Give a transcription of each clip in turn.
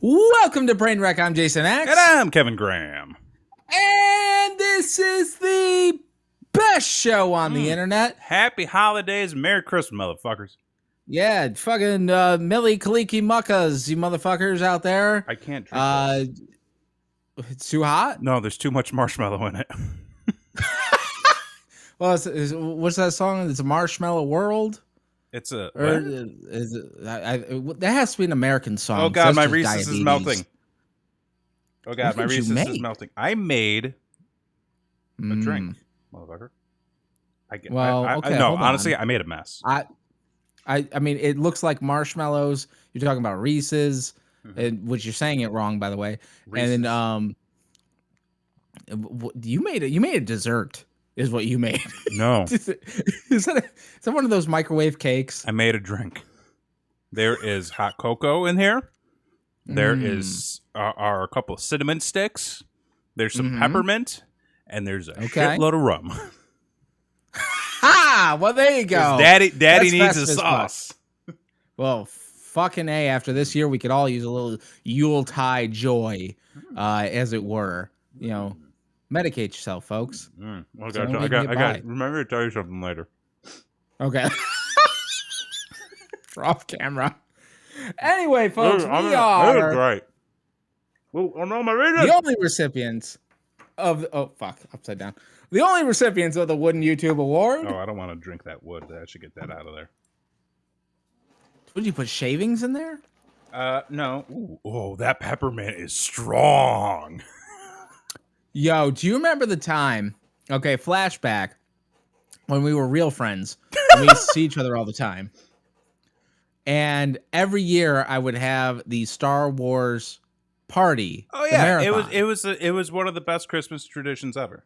Welcome to Brainwreck. I'm Jason X. And I'm Kevin Graham. And this is the best show on the internet. Happy holidays. Merry Christmas, motherfuckers. Yeah, fucking Millie Kaliki Muckas, you motherfuckers out there. I can't drink this. It's too hot? No, there's too much marshmallow in it. Well, what's that song? It's a Marshmallow World? It's a... Or is it, that has to be an American song. Oh, God, so my Reese's Reese's is melting. Oh, God, my Reese's is melting. I made a drink, motherfucker. No, honestly, I made a mess. I mean, it looks like marshmallows. You're talking about Reese's, which you're saying it wrong, by the way. Reese's. And then you made a dessert, is what you made. No, is that one of those microwave cakes? I made a drink. There is hot cocoa in here. There are a couple of cinnamon sticks. There's some peppermint, and there's a shitload of rum. Ah, well, there you go. Daddy needs a sauce. Well, fucking A, after this year, we could all use a little Yuletide joy, as it were. You know, medicate yourself, folks. Okay, I got. Remember to tell you something later. Okay. We're off camera. Anyway, folks, we are great. Well, no, the only recipients of upside down. The only recipients of the Wooden YouTube Award. Oh, I don't want to drink that wood. I should get that out of there. Would you put shavings in there? No. Ooh, oh, that peppermint is strong. Yo, do you remember the time? Okay, flashback when we were real friends. We used to see each other all the time. And every year I would have the Star Wars party. Oh yeah, it was one of the best Christmas traditions ever.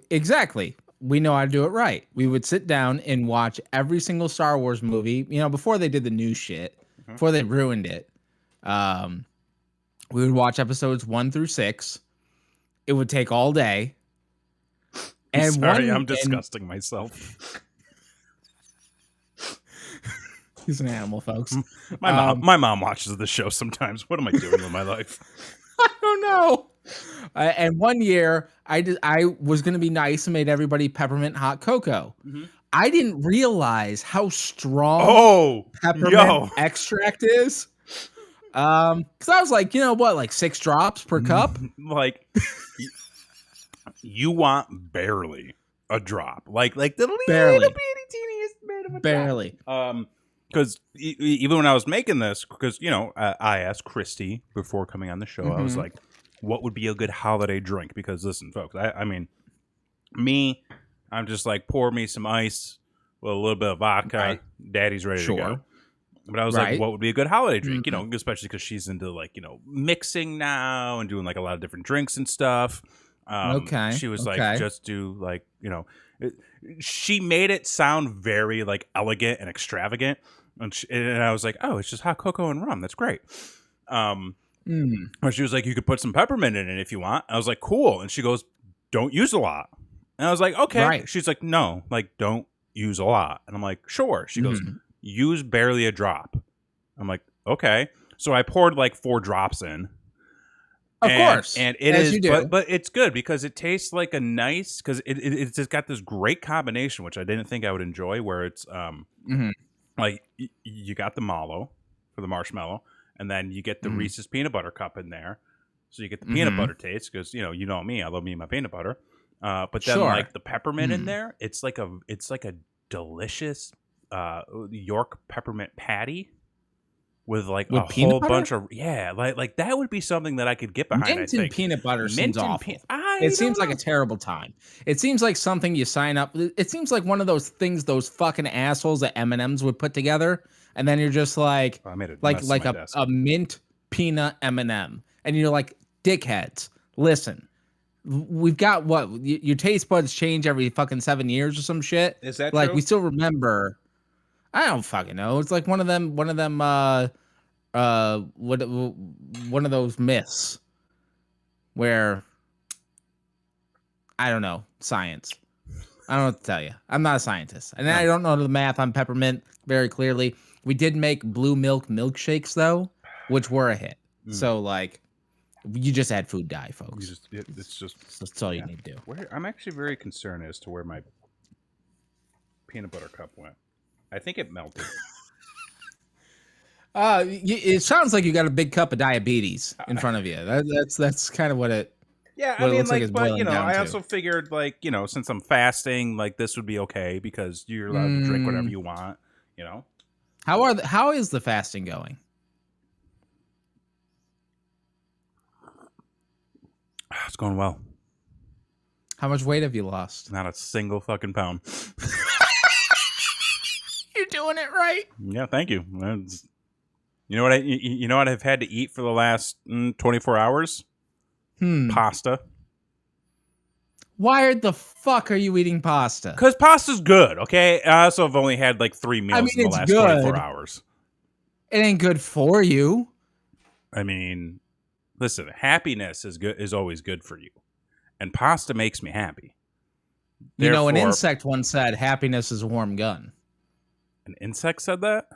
Exactly. We know how to do it right. We would sit down and watch every single Star Wars movie, you know, before they did the new shit, before they ruined it. We would watch episodes 1 through 6. It would take all day. And I'm disgusting myself. He's an animal, folks. My mom watches the show sometimes. What am I doing with my life? I don't know. And one year, I was going to be nice and made everybody peppermint hot cocoa. I didn't realize how strong peppermint extract is. Because I was like, you know what, like 6 drops per cup? Like, you want barely a drop. Like the little bitty teeniest bit of a barely. Drop. Because even when I was making this, because, you know, I asked Christy before coming on the show, I was like, what would be a good holiday drink? Because listen, folks, I mean, I'm just like, pour me some ice with a little bit of vodka. Right. Daddy's ready to go. But I was like, what would be a good holiday drink? You know, especially because she's into, like, you know, mixing now and doing like a lot of different drinks and stuff. She was like, just do like, you know, she made it sound very like elegant and extravagant. And I was like, oh, it's just hot cocoa and rum. That's great. But she was like, you could put some peppermint in it if you want. I was like, cool. And she goes, don't use a lot. And I was like, okay. Right. She's like, no, like, don't use a lot. And I'm like, sure. She goes, use barely a drop. I'm like, okay. So I poured like 4 drops in. Of course. And it is, but it's good because it tastes like a nice, because it's just got this great combination, which I didn't think I would enjoy, where it's like you got the mallow for the marshmallow, and then you get the Reese's peanut butter cup in there, so you get the peanut butter taste, because you know me, I love me and my peanut butter. But then like the peppermint in there, it's like a delicious York peppermint patty. With a whole bunch of like that would be something that I could get behind. Mint and peanut butter seems awful. It seems like a terrible time. It seems like something you sign up. It seems like one of those things those fucking assholes at M&M's would put together, and then you're just like, a mint peanut M&M, and you're like, dickheads. Listen, we've got your taste buds change every fucking 7 years or some shit. Is that like true? We still remember? I don't fucking know. It's like one of them one of those myths where I don't know, science. I don't know what to tell you. I'm not a scientist. And I don't know the math on peppermint very clearly. We did make blue milk milkshakes though, which were a hit. So like, you just had food dye, folks. It's just that's all you need to do. I'm actually very concerned as to where my peanut butter cup went. I think it melted. It sounds like you got a big cup of diabetes in front of you. That's kind of what it. Yeah, what I mean, like, but I also figured, like, since I'm fasting, like, this would be okay because you're allowed to drink whatever you want. How is the fasting going? It's going well. How much weight have you lost? Not a single fucking pound. You're doing it right. Yeah, thank you. You know what I've had to eat for the last 24 hours? Pasta. Why the fuck are you eating pasta? Because pasta's good, okay? I also have only had like 3 meals in the last 24 hours. It ain't good for you. I mean, listen, happiness is always good for you. And pasta makes me happy. Therefore, an insect once said, happiness is a warm gun. An insect said that?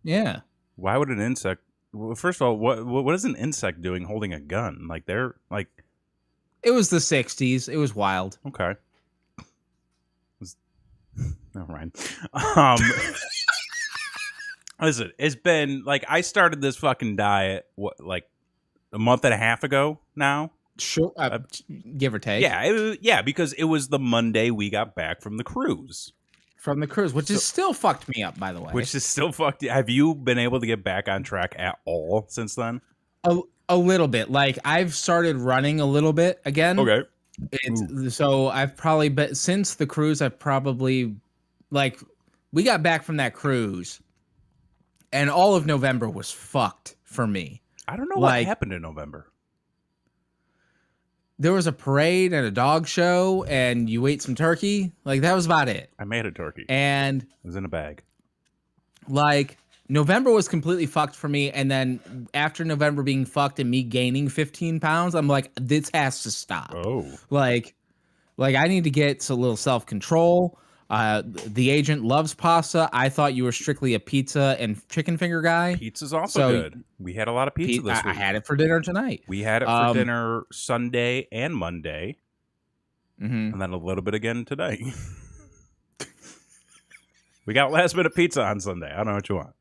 Yeah. Why would an insect... Well, first of all, what is an insect doing holding a gun? Like, they're like... It was the 60s. It was wild. Okay. Never mind. Listen, it's been like I started this fucking diet like a month and a half ago now. Sure, give or take. Yeah, because it was the Monday we got back from the cruise. Which is still fucked me up, by the way. Which is still fucked. Have you been able to get back on track at all since then? A little bit. Like, I've started running a little bit again. Okay. So I've probably been, since the cruise, I've probably, like, we got back from that cruise and all of November was fucked for me. I don't know what happened in November. There was a parade and a dog show and you ate some turkey. Like, that was about it. I made a turkey. And it was in a bag. Like, November was completely fucked for me, and then after November being fucked and me gaining 15 pounds, I'm like, this has to stop. Oh. Like I need to get a little self-control. The agent loves pasta. I thought you were strictly a pizza and chicken finger guy. Pizza's also good. We had a lot of pizza this week. I had it for dinner tonight. We had it for dinner Sunday and Monday, and then a little bit again today. We got last minute pizza on Sunday. I don't know what you want.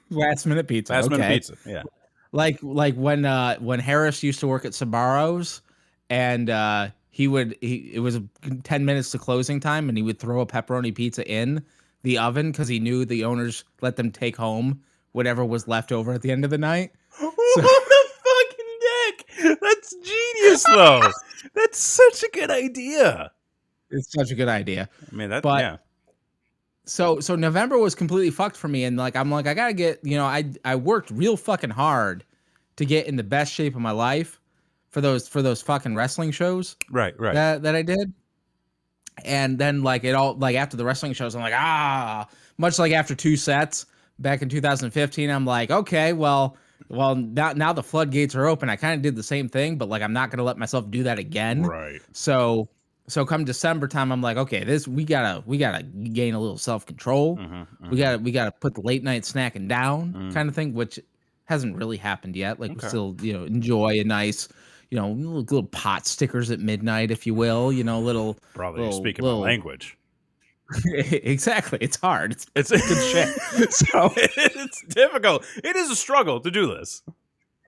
Last minute pizza. Last minute pizza. Yeah. Like when Harris used to work at Sbarro's, and it was 10 minutes to closing time, and he would throw a pepperoni pizza in the oven because he knew the owners let them take home whatever was left over at the end of the night. What the fucking dick? That's genius, though. That's such a good idea. It's such a good idea. I mean, yeah. So November was completely fucked for me, and like I'm like, I gotta get, I worked real fucking hard to get in the best shape of my life for those fucking wrestling shows. Right. That I did. And then like it all, like after the wrestling shows, I'm like, much like after 2 sets back in 2015, I'm like, okay, well now the floodgates are open. I kind of did the same thing, but like I'm not gonna let myself do that again. Right. So come December time, I'm like, okay, we gotta gain a little self-control. We gotta put the late night snacking down kind of thing, which hasn't really happened yet. Like, we still, enjoy a nice, little pot stickers at midnight, if you will, little. Probably speaking my language. Exactly. It's hard. It's good shit. So it's difficult. It is a struggle to do this.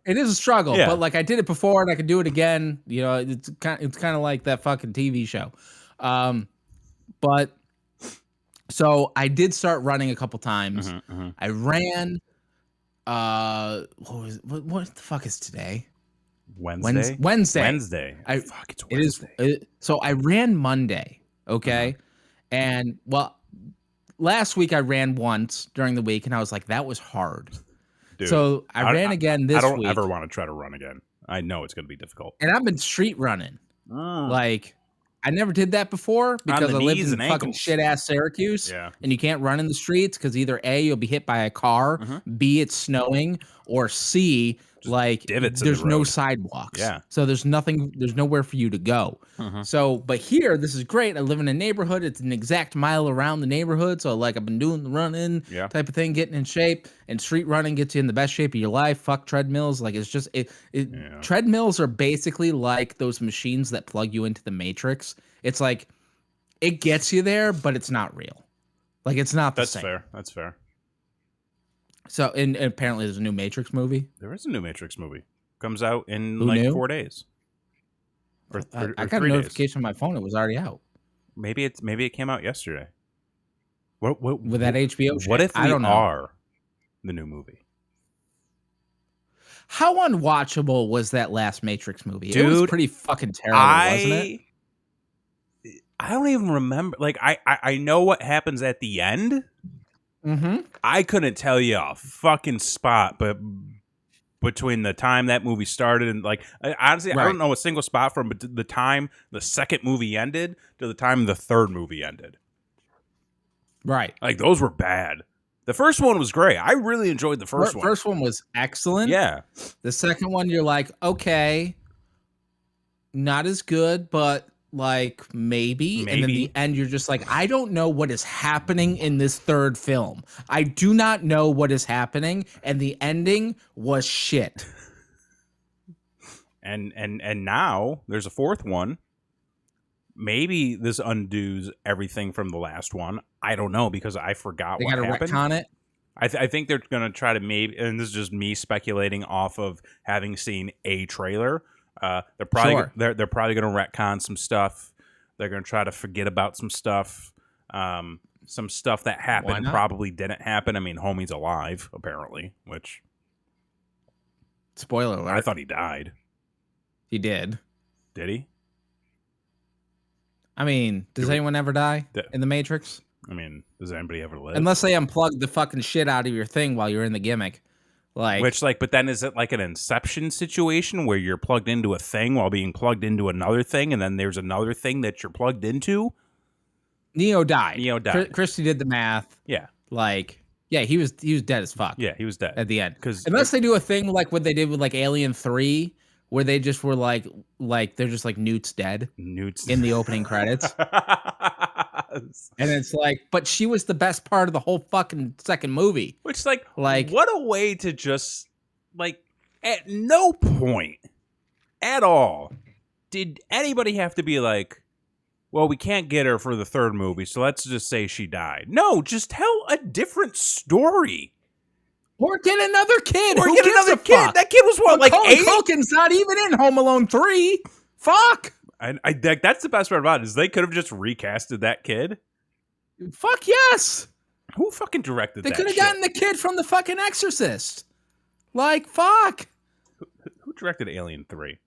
It is a struggle, but like I did it before and I could do it again. It's kind of like that fucking TV show. But so I did start running a couple times. I ran. What the fuck is today? Wednesday. Wednesday. Fuck, it's Wednesday. So I ran Monday. Okay, and well, last week I ran once during the week, and I was like, that was hard. Dude, so I ran again this week. I don't ever want to try to run again. I know it's going to be difficult. And I've been street running. Like, I never did that before because I lived in fucking shit-ass Syracuse. Yeah. And you can't run in the streets because either A, you'll be hit by a car, B, it's snowing, or C, like divots there's in the no road. sidewalks. Yeah. So there's nowhere for you to go. So, but here, this is great. I live in a neighborhood. It's an exact mile around the neighborhood. So like I've been doing the run-in type of thing, getting in shape, and street running gets you in the best shape of your life. Fuck treadmills. Like it's just, treadmills are basically like those machines that plug you into the Matrix. It's like, it gets you there, but it's not real. Like it's not the same. That's fair. So, and apparently there's a new Matrix movie. There is a new Matrix movie. Comes out in 4 days. I got a notification on my phone. It was already out. Maybe it came out yesterday. What with that HBO shit? What if I don't know. are the new movie? How unwatchable was that last Matrix movie? Dude, it was pretty fucking terrible, wasn't it? I don't even remember. Like I know what happens at the end. I couldn't tell you a fucking spot, but between the time that movie started and like honestly, I don't know a single spot from the time the second movie ended to the time the third movie ended. Right, like those were bad. The first one was great. I really enjoyed the first one. First one was excellent. Yeah. The second one, you're like, okay, not as good, but like maybe. And then the end, you're just like, I don't know what is happening in this third film. I do not know what is happening, and the ending was shit. And now there's a fourth one. Maybe this undoes everything from the last one. I don't know because I forgot what happened. They gotta retcon it. I think they're gonna try to maybe, and this is just me speculating off of having seen a trailer. They're probably they're probably gonna retcon some stuff. They're gonna try to forget about some stuff. Some stuff that happened probably didn't happen. I mean, homie's alive apparently, which spoiler alert. I thought he died. He did. Did he? I mean, does anyone ever die in the Matrix? I mean, does anybody ever live? Unless they unplug the fucking shit out of your thing while you're in the gimmick. But then is it like an Inception situation where you're plugged into a thing while being plugged into another thing, and then there's another thing that you're plugged into? Neo died. Christy did the math. Yeah. He was dead as fuck. Yeah, he was dead at the end. Unless they do a thing like what they did with like Alien 3, where they just were like they're just like Newt's dead. Newt's in the opening credits. And it's like, but she was the best part of the whole fucking second movie. Which like what a way to just like at no point at all did anybody have to be like, well, we can't get her for the third movie, so let's just say she died. No, just tell a different story. Or get another kid. Or get another kid. Fuck? That kid was what, like 8? Culkin's not even in Home Alone 3. Fuck. I that's the best part about it is they could have just recasted that kid. Fuck yes. Who fucking directed that? They could have gotten the kid from the fucking Exorcist. Like, fuck. Who directed Alien 3? Is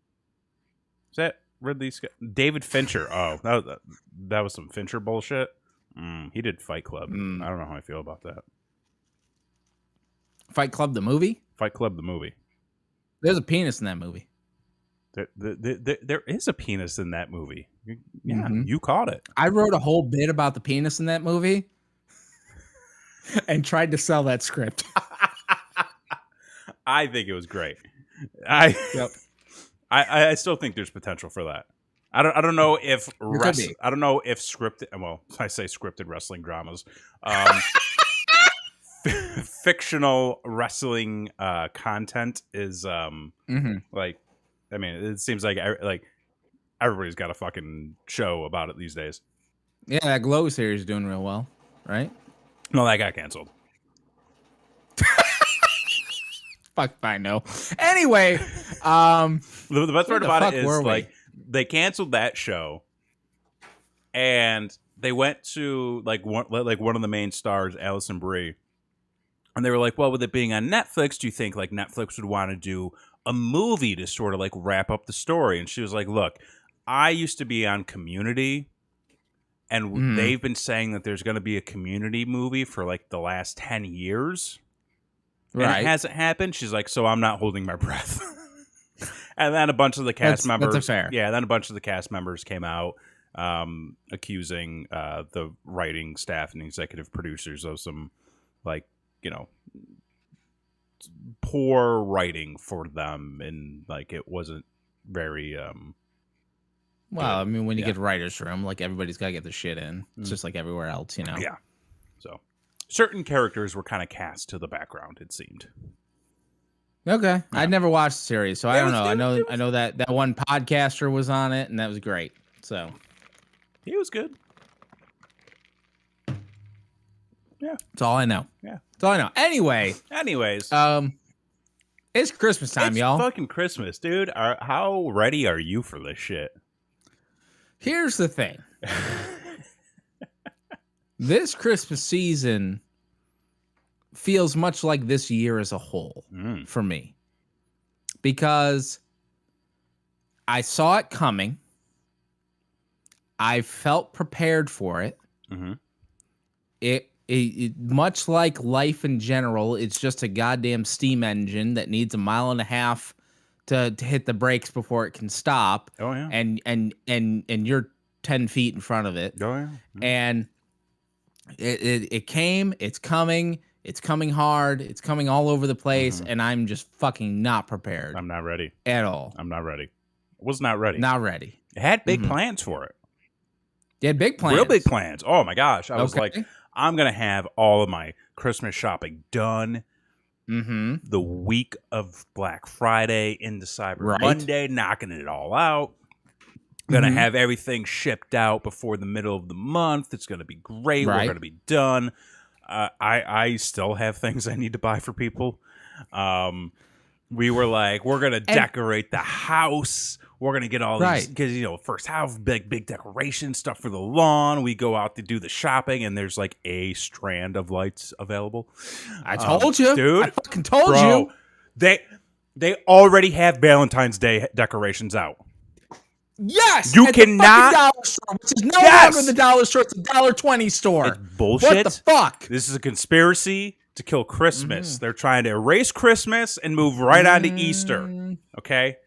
that Ridley Scott? David Fincher. Oh, that was some Fincher bullshit. He did Fight Club. I don't know how I feel about that. Fight Club the movie? Fight Club the movie. There's a penis in that movie. There is a penis in that movie. You caught it. I wrote a whole bit about the penis in that movie and tried to sell that script. I think it was great. I still think there's potential for that. I don't know if I don't know if scripted. Well, I say scripted wrestling dramas. Fictional wrestling content is like. I mean, it seems like everybody's got a fucking show about it these days. Yeah, that Glow series is doing real well, right? No, that got canceled. Fuck if I know. Anyway, the best part about it is like they canceled that show, and they went to like one of the main stars, Allison Brie, and they were like, "Well, with it being on Netflix, do you think like Netflix would want to do a movie to sort of like wrap up the story?" And she was like, "Look, I used to be on Community, and they've been saying that there's going to be a Community movie for like the last 10 years. And it hasn't happened." She's like, "So I'm not holding my breath." And then a bunch of the cast members, then a bunch of the cast members came out accusing the writing staff and executive producers of some like, poor writing for them, and like it wasn't very. Well, I mean, when you get writer's room, like everybody's got to get their shit in. It's just like everywhere else, you know. Yeah. So certain characters were kind of cast to the background. It seemed. Okay, Yeah. I'd never watched the series, so I don't know. I know that one podcaster was on it, and that was great. So he was good. Yeah, that's all I know. Yeah, that's all I know. Anyways, it's Christmas time, y'all. It's fucking Christmas, dude. How ready are you for this shit? Here's the thing. This Christmas season feels much like this year as a whole for me, because I saw it coming. I felt prepared for it. Mm-hmm. It much like life in general, it's just a goddamn steam engine that needs 1.5 miles to hit the brakes before it can stop. Oh yeah. And you're 10 feet in front of it. Oh yeah. Mm-hmm. And it came, it's coming hard, it's coming all over the place, and I'm just fucking not prepared. I'm not ready at all. I'm not ready. Was not ready. Not ready. It had big plans for it. You had big plans. Real big plans. Oh my gosh. I was like, I'm going to have all of my Christmas shopping done the week of Black Friday into Cyber Monday, knocking it all out. Going to have everything shipped out before the middle of the month. It's going to be great. We're going to be done. I still have things I need to buy for people. We were like, we're going to decorate the house. We're going to get all these, because, you know, first house, big decoration stuff for the lawn. We go out to do the shopping, and there's like a strand of lights available. I told you. Dude. I fucking told you. They already have Valentine's Day decorations out. Yes, you cannot. Dollar store, which is no longer the dollar store; it's a $1.20 store. It's bullshit. What the fuck? This is a conspiracy to kill Christmas. They're trying to erase Christmas and move right on to Easter. Okay,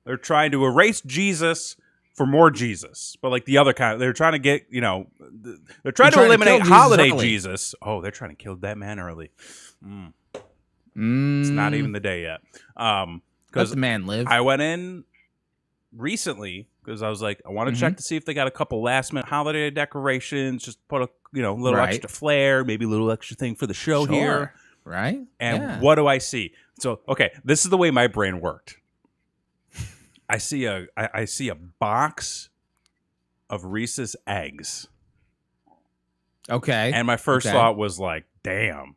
they're trying to erase Jesus for more Jesus, but like the other kind. They're trying to get they're trying to eliminate holiday Jesus. Oh, they're trying to kill that man early. It's not even the day yet. Let the man live. I went in recently because I was like, I want to check to see if they got a couple last minute holiday decorations. Just put a little extra flair, maybe a little extra thing for the show here, right? And what do I see? So okay, this is the way my brain worked. I see a box of Reese's eggs. Okay, and my first thought was like, damn,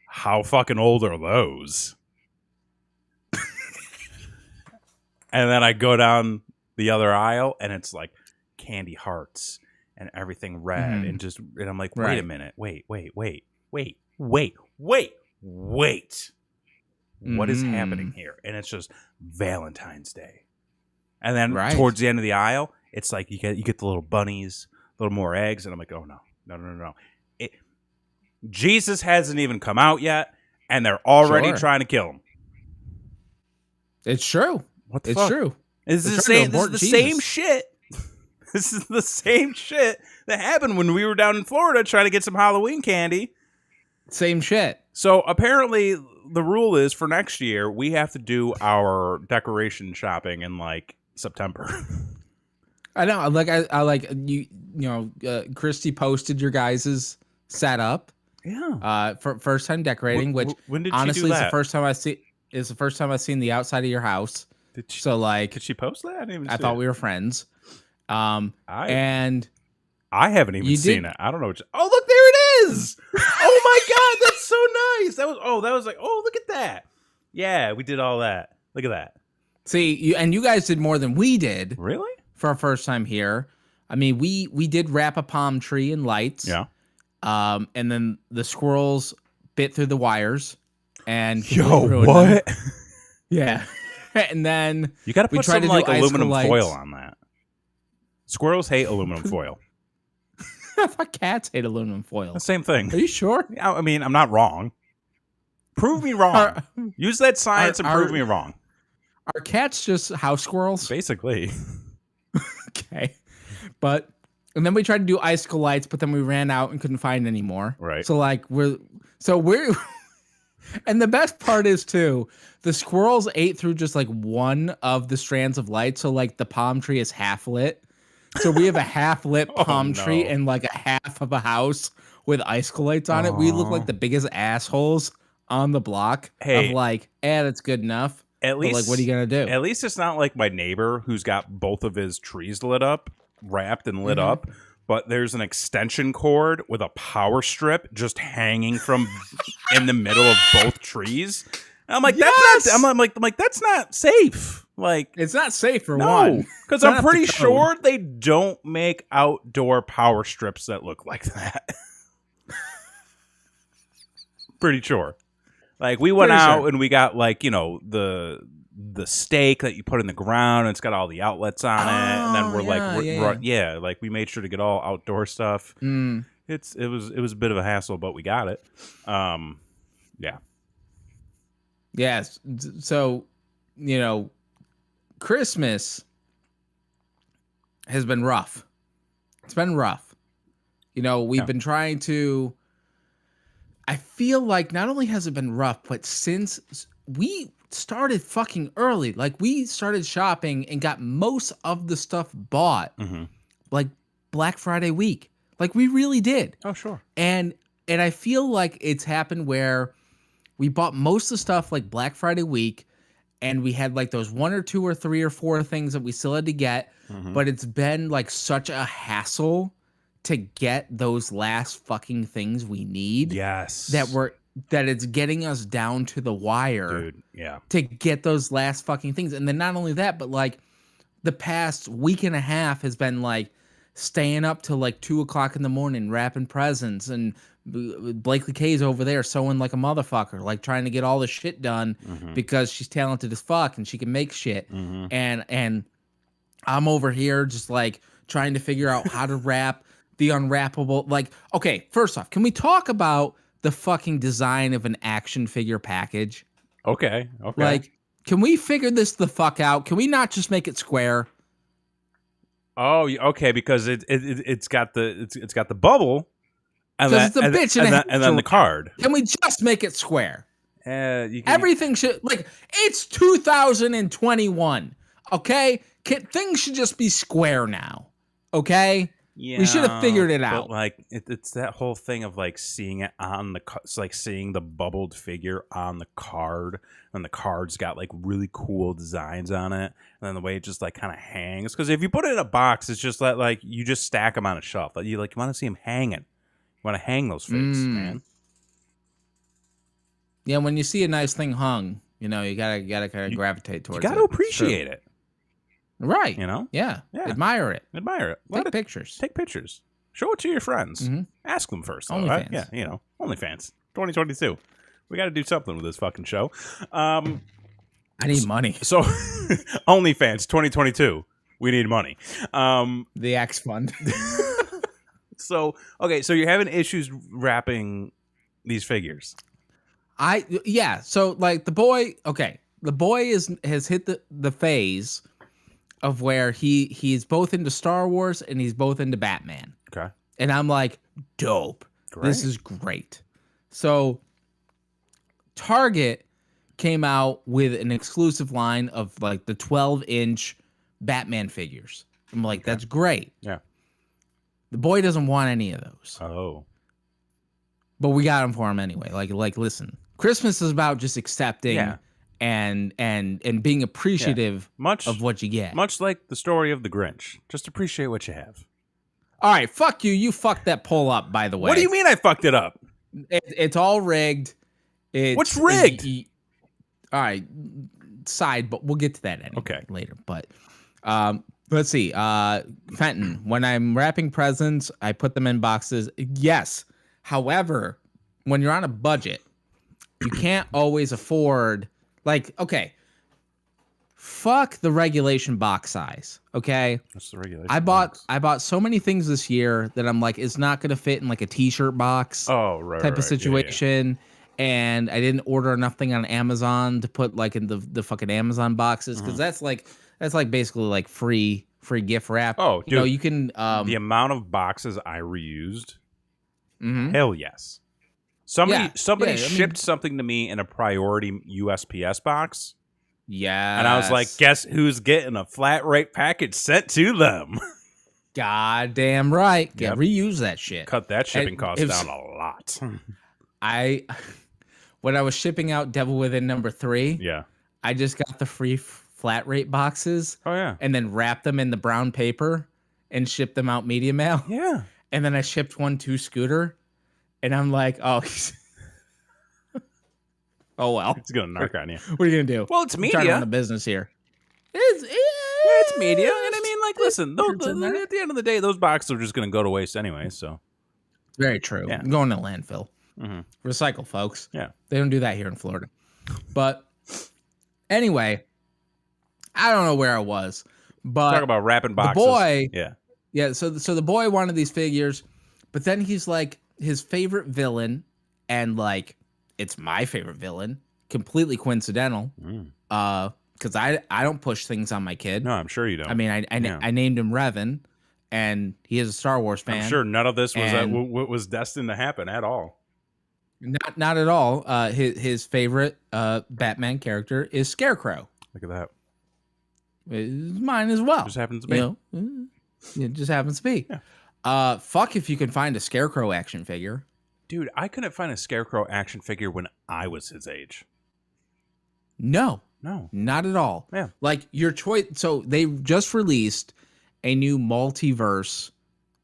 how fucking old are those? And then I go down the other aisle, and it's like candy hearts and everything red, and I'm like, wait a minute, wait. What is happening here? And it's just Valentine's Day. And then towards the end of the aisle, it's like you get the little bunnies, a little more eggs, and I'm like, oh no. Jesus hasn't even come out yet, and they're already trying to kill him. It's true. What the fuck? It's true. This is the same shit. This is the same shit that happened when we were down in Florida trying to get some Halloween candy. Same shit. So apparently the rule is for next year, we have to do our decoration shopping in like September. I know. I like you know, Christy posted your guys's setup. Yeah. For first time decorating, which when did honestly she do that? Is the first time I've seen the outside of your house. Did she post that? I thought we were friends. And I haven't even seen it. I don't know. Oh, look, there it is. Oh my God, that's so nice. That was like, oh, look at that. Yeah, we did all that. Look at that. See, you guys did more than we did. Really? For our first time here. I mean, we did wrap a palm tree in lights. Yeah. And then the squirrels bit through the wires and what? Yeah. And then you got to put some like aluminum foil on that. Squirrels hate aluminum foil. I thought cats hate aluminum foil. The same thing. Are you sure? I mean, I'm not wrong. Prove me wrong. Use that science and prove me wrong. Are cats just house squirrels? Basically. Okay. And then we tried to do icicle lights, but then we ran out and couldn't find any more. Right. So like we're And the best part is too, the squirrels ate through just like one of the strands of light. So like the palm tree is half lit. So we have a half lit palm tree and like a half of a house with icicle lights on it. We look like the biggest assholes on the block of like, that's good enough. At least, but like, what are you going to do? At least it's not like my neighbor who's got both of his trees lit up, wrapped and lit up. But there's an extension cord with a power strip just hanging from in the middle of both trees. And I'm like, that's not. That's not safe. Like, it's not safe for one. Because I'm pretty sure they don't make outdoor power strips that look like that. Pretty sure. Like, we went out and we got like, the stake that you put in the ground, and it's got all the outlets on it, and then we're like we made sure to get all outdoor stuff. It was a bit of a hassle, but we got it. Yes. So, Christmas has been rough. It's been rough. We've been trying to. I feel like not only has it been rough, but since we started fucking early, like we started shopping and got most of the stuff bought like Black Friday week. Like we really did. Oh, sure. And I feel like it's happened where we bought most of the stuff like Black Friday week, and we had like those 1 or 2 or 3 or 4 things that we still had to get, but it's been like such a hassle to get those last fucking things we need. Yes. That it's getting us down to the wire. Dude, yeah. To get those last fucking things. And then not only that, but like the past week and a half has been like staying up till like 2 o'clock in the morning, wrapping presents, and Blakely K's over there sewing like a motherfucker, like trying to get all the shit done because she's talented as fuck and she can make shit. And I'm over here just like trying to figure out how to wrap the unwrappable. Like, okay, first off, can we talk about the fucking design of an action figure package? Okay. Like, can we figure this the fuck out? Can we not just make it square? Oh, okay, because it's got the bubble, and it's a bitch, and then the card. Can we just make it square? Everything should, like, it's 2021. Okay, things should just be square now. Okay. Yeah, we should have figured it out. But like it's that whole thing of like seeing it on it's like seeing the bubbled figure on the card, and the card's got like really cool designs on it, and then the way it just like kind of hangs. Because if you put it in a box, it's just like you just stack them on a shelf. Like you want to see them hanging. You want to hang those figs, man. Yeah, when you see a nice thing hung, you gotta kind of gravitate towards it. You gotta appreciate it. Right. Yeah. Admire it. Take pictures. Take pictures. Show it to your friends. Ask them first. OnlyFans. Right? Yeah, OnlyFans. 2022. We got to do something with this fucking show. I need money. So, OnlyFans 2022. We need money. The X Fund. So, okay, so you're having issues wrapping these figures. So, like, the boy has hit the phase of where he's both into Star Wars and he's both into Batman. Okay. And I'm like, dope. Great. This is great. So Target came out with an exclusive line of like the 12-inch Batman figures. I'm like, that's great. Yeah. The boy doesn't want any of those. Oh. But we got them for him anyway. Like listen, Christmas is about just accepting and being appreciative of what you get. Much like the story of the Grinch. Just appreciate what you have. All right, fuck you. You fucked that poll up, by the way. What do you mean I fucked it up? It's all rigged. What's rigged? All right, but we'll get to that later. But let's see. Fenton, when I'm wrapping presents, I put them in boxes. Yes. However, when you're on a budget, you can't always afford... Like, okay, fuck the regulation box size, okay? What's the regulation I bought so many things this year that I'm like, it's not going to fit in like a t-shirt box type of situation. Yeah. And I didn't order enough thing on Amazon to put like in the fucking Amazon boxes because that's like basically like free gift wrap. Oh, dude, you can... the amount of boxes I reused, hell yes. Somebody shipped something to me in a priority USPS box. Yeah. And I was like, guess who's getting a flat rate package sent to them? Goddamn right. Yeah, reuse that shit. Cut that shipping cost down a lot. When I was shipping out Devil Within #3, I just got the free flat rate boxes. Oh, yeah. And then wrapped them in the brown paper and shipped them out media mail. Yeah. And then I shipped one to Scooter. And I'm like, oh, oh well. It's going to narc on you. What are you going to do? Well, it's media. I'm trying to run a business here. It's media. And I mean, like, listen, at the end of the day, those boxes are just going to go to waste anyway. So, very true. Yeah. Going to landfill. Mm-hmm. Recycle, folks. Yeah. They don't do that here in Florida. But anyway, I don't know where I was. But talk about wrapping boxes. The boy. Yeah. Yeah. So the boy wanted these figures, but then he's like, his favorite villain, and like, it's my favorite villain, completely coincidental. Because I don't push things on my kid. No, I'm sure you don't. I mean, I named him Revan, and he is a Star Wars fan. I'm sure none of this was destined to happen at all. Not at all. His favorite Batman character is Scarecrow. Look at that. It's mine as well. Just happens to be. It just happens to be. Yeah. Fuck if you can find a Scarecrow action figure. Dude, I couldn't find a Scarecrow action figure when I was his age. No, not at all. Yeah. Like your choice. So they just released a new multiverse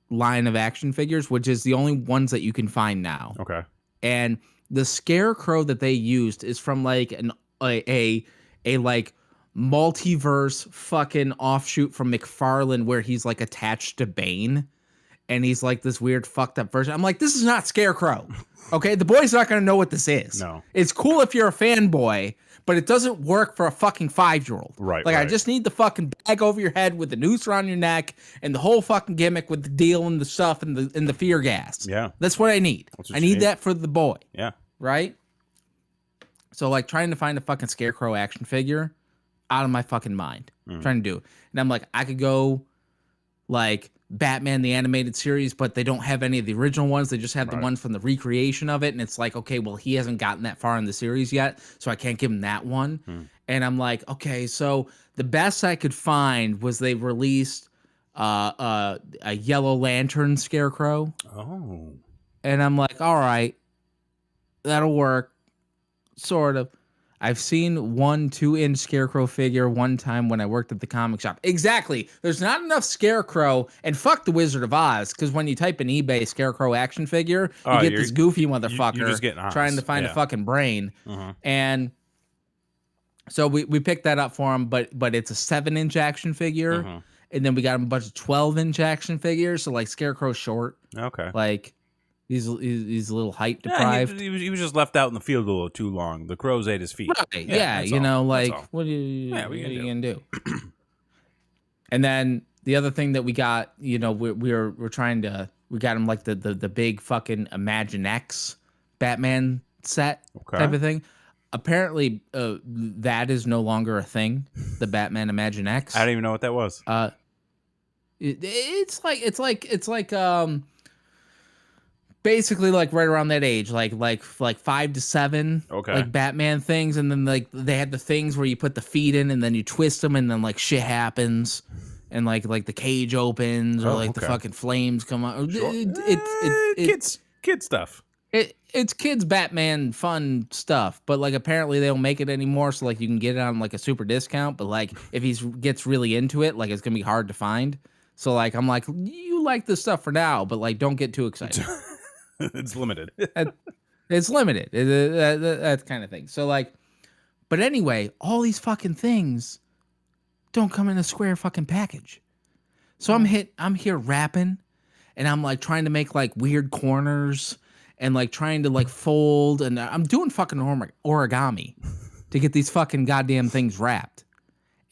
line of action figures, which is the only ones that you can find now. Okay. And the Scarecrow that they used is from like a like multiverse fucking offshoot from McFarlane, where he's like attached to Bane. And he's like this weird fucked up version. I'm like, this is not Scarecrow. Okay, the boy's not going to know what this is. No. It's cool if you're a fanboy, but it doesn't work for a fucking 5-year-old. Right. Like, I just need the fucking bag over your head with the noose around your neck and the whole fucking gimmick with the deal and the stuff and the fear gas. Yeah. That's what I need. I need that for the boy. Yeah. Right? So, like, trying to find a fucking Scarecrow action figure, out of my fucking mind. Trying to do it. And I'm like, I could go, like, Batman the animated series, but they don't have any of the original ones. They just have the ones from the recreation of it. And it's like, okay, well, he hasn't gotten that far in the series yet, so I can't give him that one. And I'm like, okay, so the best I could find was they released a Yellow Lantern Scarecrow. Oh. And I'm like, all right, that'll work. Sort of. I've seen 1 2-inch Scarecrow figure one time when I worked at the comic shop. Exactly. There's not enough Scarecrow, and fuck the Wizard of Oz, because when you type in eBay Scarecrow action figure, you get this goofy motherfucker trying to find a fucking brain. And so we picked that up for him, but it's a 7-inch action figure, and then we got him a bunch of 12-inch action figures, so like Scarecrow's short. Okay. Like, he's a little height deprived. Yeah, he was just left out in the field a little too long. The crows ate his feet. Right. Yeah, you know, like, what are you gonna do? And then the other thing that we got, you know, we got him like the big fucking Imagine X Batman set type of thing. Apparently, that is no longer a thing. The Batman Imagine X. I don't even know what that was. It's like basically like right around that age, like 5 to 7, like Batman things, and then like they had the things where you put the feet in and then you twist them and then like shit happens, and like the cage opens or the fucking flames come out. Sure. Kid stuff. It's kids Batman fun stuff, but like apparently they don't make it anymore, so like you can get it on like a super discount, but like if he gets really into it, like it's gonna be hard to find. So like I'm like, you like this stuff for now, but like don't get too excited. It's limited. It's limited. That kind of thing. So like, but anyway, all these fucking things don't come in a square fucking package. So I'm here rapping, and I'm like trying to make like weird corners and like trying to like fold, and I'm doing fucking origami to get these fucking goddamn things wrapped.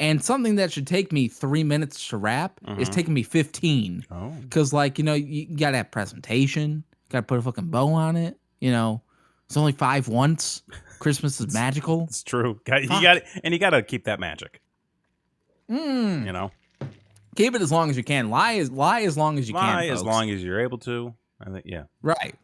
And something that should take me 3 minutes to wrap is taking me 15. Oh. Because like, you know, you gotta have presentation. Got to put a fucking bow on it. You know, it's only 5 once. Christmas is magical. It's true. You got to keep that magic. You know, keep it as long as you can. Lie as long as you can. Lie as long as you're able to. I think, yeah. Right.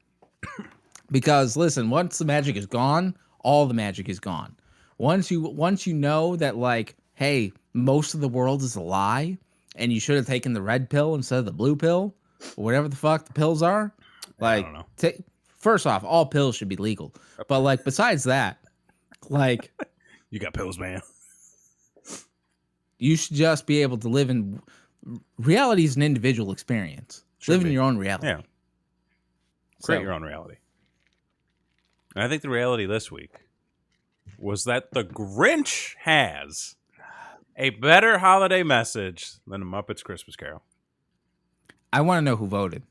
Because listen, once the magic is gone, all the magic is gone. Once you know that like, hey, most of the world is a lie, and you should have taken the red pill instead of the blue pill, or whatever the fuck the pills are. Like, I don't know. First off, all pills should be legal. But like, besides that, like, you got pills, man. You should just be able to live in reality. Is an individual experience. Live in your own reality. Yeah. Create your own reality. And I think the reality this week was that the Grinch has a better holiday message than the Muppets Christmas Carol. I want to know who voted.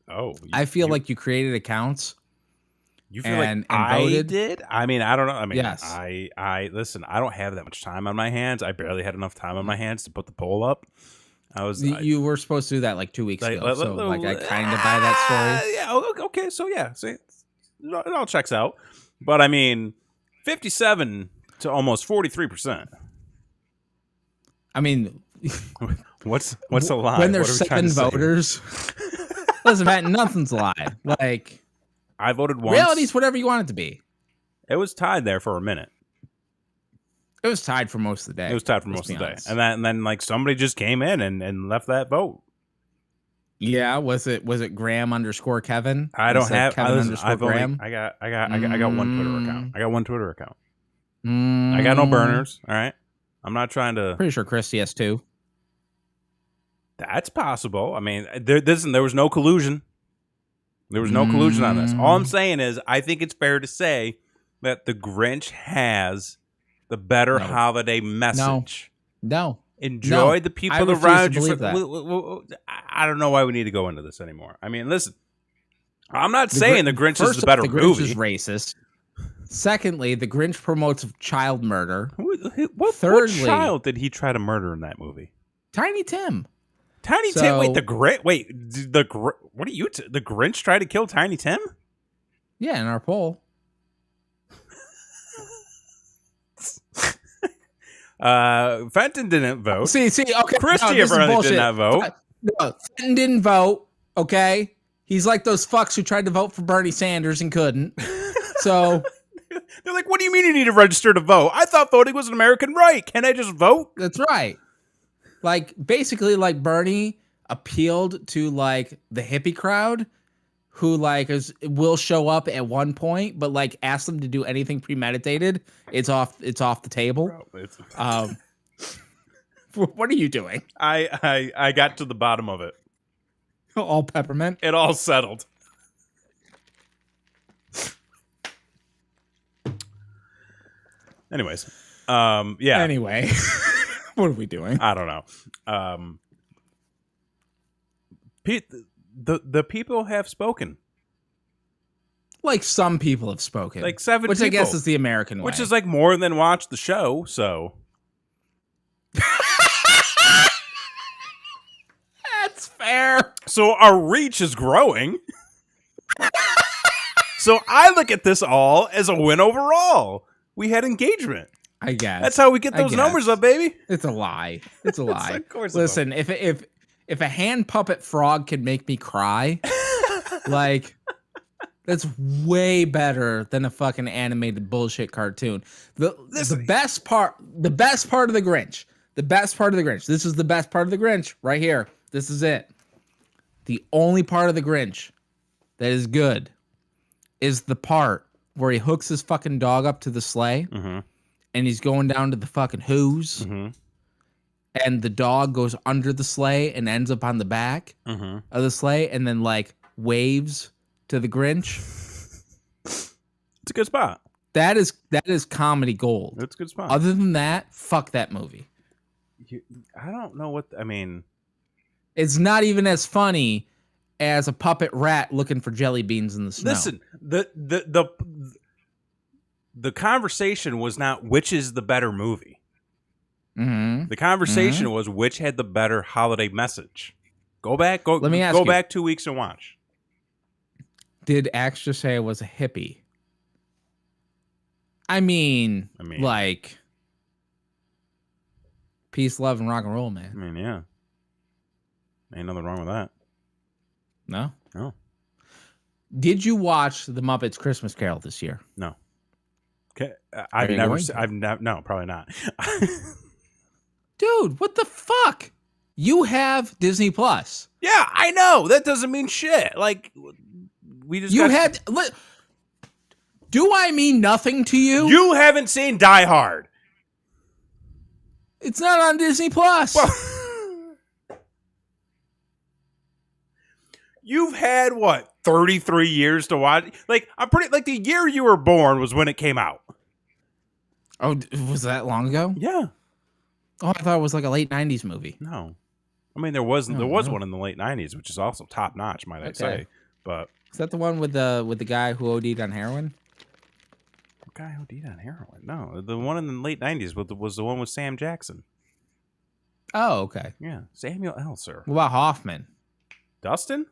Oh, I feel like you created accounts. You feel like I voted? did? I mean, I don't know. I mean, yes. I listen. I don't have that much time on my hands. I barely had enough time on my hands to put the poll up. You were supposed to do that like 2 weeks ago. So like, I kind of buy that story. Yeah. Okay. So yeah. See, it all checks out. But I mean, 57 to almost 43%. I mean, what's a lie? When there's 7 voters, listen, man, nothing's a lie. Like, I voted once. Reality's whatever you want it to be. It was tied there for a minute. It was tied for most of the day. It was tied for most of the day, and then like somebody just came in and left that vote. Yeah, was it Graham _ Kevin? I don't have Kevin Graham. I got one Twitter account. I got one Twitter account. I got no burners. All right, I'm not trying to. Pretty sure Christy has 2. That's possible. I mean, there was no collusion. There was no collusion on this. All I'm saying is, I think it's fair to say that the Grinch has the better holiday message. No. Enjoy the people around you. I don't know why we need to go into this anymore. I mean, listen, I'm not saying the Grinch is the better movie. The Grinch is racist. Secondly, the Grinch promotes child murder. What child did he try to murder in that movie? Tiny Tim. Tiny Tim. Wait, the what are you? The Grinch tried to kill Tiny Tim? Yeah, in our poll. Fenton didn't vote. See, okay. Christy apparently did not vote. No, Fenton didn't vote. Okay, he's like those fucks who tried to vote for Bernie Sanders and couldn't. So they're like, "What do you mean you need to register to vote? I thought voting was an American right. Can't I just vote?" That's right. Like, basically, like, Bernie appealed to like the hippie crowd, who like will show up at one point, but like ask them to do anything premeditated, it's off the table. Bro, what are you doing? I got to the bottom of it. All peppermint. It all settled. Anyways, yeah. Anyway, what are we doing? I don't know. The people have spoken. Like, some people have spoken. Like 7 which people. I guess is the American way. Which is like more than watch the show, so. That's fair. So our reach is growing. So I look at this all as a win overall. We had engagement. I guess. That's how we get those numbers up, baby. It's a lie. It's a lie. Of course. Listen, if a hand puppet frog can make me cry, like, that's way better than a fucking animated bullshit cartoon. The best part of the Grinch. The best part of the Grinch. This is the best part of the Grinch right here. This is it. The only part of the Grinch that is good is the part where he hooks his fucking dog up to the sleigh, and he's going down to the fucking Who's, and the dog goes under the sleigh and ends up on the back of the sleigh, and then like waves to the Grinch. It's a good spot. That is comedy gold. That's a good spot. Other than that, fuck that movie. I don't know what I mean. It's not even as funny as a puppet rat looking for jelly beans in the snow. Listen, the conversation was not which is the better movie. The conversation was which had the better holiday message. Go back 2 weeks and watch. Did Axe just say I was a hippie? I mean, like, peace, love, and rock and roll, man. I mean, yeah. Ain't nothing wrong with that. No? No. Did you watch the Muppets Christmas Carol this year? No. Okay. No, probably not. Dude, what the fuck? You have Disney Plus. Yeah, I know. That doesn't mean shit. Like, we just do I mean nothing to you? You haven't seen Die Hard. It's not on Disney Plus. Well, you've had, 33 years to watch? Like, the year you were born was when it came out. Oh, was that long ago? Yeah. Oh, I thought it was like a late 90s movie. No. I mean, there was one in the late 90s, which is also top notch, might I say. But is that the one with the guy who OD'd on heroin? What guy OD'd on heroin? No, the one in the late 90s was the one with Sam Jackson. Oh, okay. Yeah, Samuel L. Sir. What about Hoffman? Dustin?